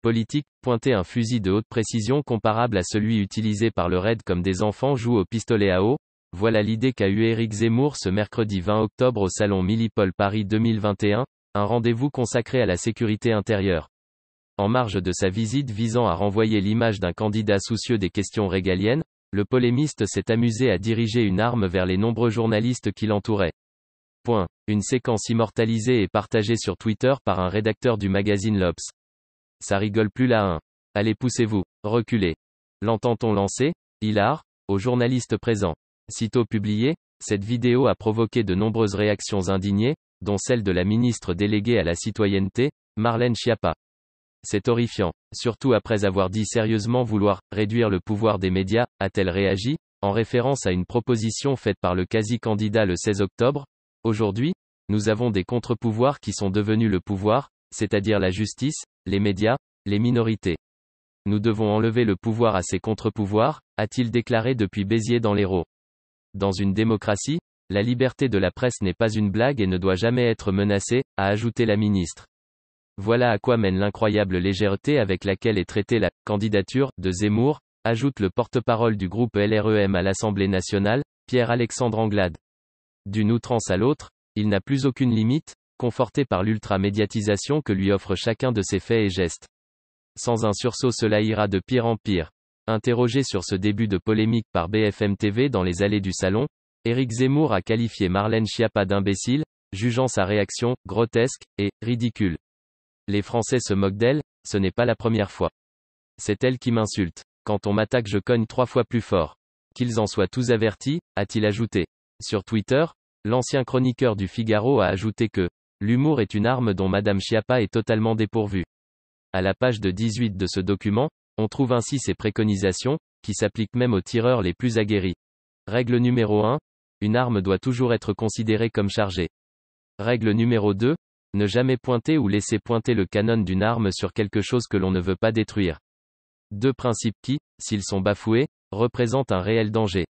Politique, pointer un fusil de haute précision comparable à celui utilisé par le RAID comme des enfants jouent au pistolet à eau, voilà l'idée qu'a eue Éric Zemmour ce mercredi 20 octobre au salon Milipol Paris 2021, un rendez-vous consacré à la sécurité intérieure. En marge de sa visite visant à renvoyer l'image d'un candidat soucieux des questions régaliennes, le polémiste s'est amusé à diriger une arme vers les nombreux journalistes qui l'entouraient. Une séquence immortalisée et partagée sur Twitter par un rédacteur du magazine l'Obs. Ça rigole plus là hein. Allez poussez-vous, reculez. L'entend-on lancer, hilar, aux journalistes présents. Sitôt publiée, cette vidéo a provoqué de nombreuses réactions indignées, dont celle de la ministre déléguée à la citoyenneté, Marlène Schiappa. C'est horrifiant, surtout après avoir dit sérieusement vouloir réduire le pouvoir des médias, a-t-elle réagi, en référence à une proposition faite par le quasi-candidat le 16 octobre. Aujourd'hui, nous avons des contre-pouvoirs qui sont devenus le pouvoir, c'est-à-dire la justice, les médias, les minorités. Nous devons enlever le pouvoir à ces contre-pouvoirs, a-t-il déclaré depuis Béziers dans l'Hérault. Dans une démocratie, la liberté de la presse n'est pas une blague et ne doit jamais être menacée, a ajouté la ministre. Voilà à quoi mène l'incroyable légèreté avec laquelle est traitée la candidature de Zemmour, ajoute le porte-parole du groupe LREM à l'Assemblée nationale, Pierre-Alexandre Anglade. D'une outrance à l'autre, il n'a plus aucune limite, conforté par l'ultra-médiatisation que lui offre chacun de ses faits et gestes. Sans un sursaut cela ira de pire en pire. Interrogé sur ce début de polémique par BFM TV dans les allées du salon, Éric Zemmour a qualifié Marlène Schiappa d'imbécile, jugeant sa réaction « grotesque » et « ridicule ». Les Français se moquent d'elle, ce n'est pas la première fois. C'est elle qui m'insulte. Quand on m'attaque je cogne 3 fois plus fort. Qu'ils en soient tous avertis, a-t-il ajouté. Sur Twitter, l'ancien chroniqueur du Figaro a ajouté que l'humour est une arme dont Madame Schiappa est totalement dépourvue. À la page de 18 de ce document, on trouve ainsi ses préconisations, qui s'appliquent même aux tireurs les plus aguerris. Règle numéro 1, une arme doit toujours être considérée comme chargée. Règle numéro 2, ne jamais pointer ou laisser pointer le canon d'une arme sur quelque chose que l'on ne veut pas détruire. Deux principes qui, s'ils sont bafoués, représentent un réel danger.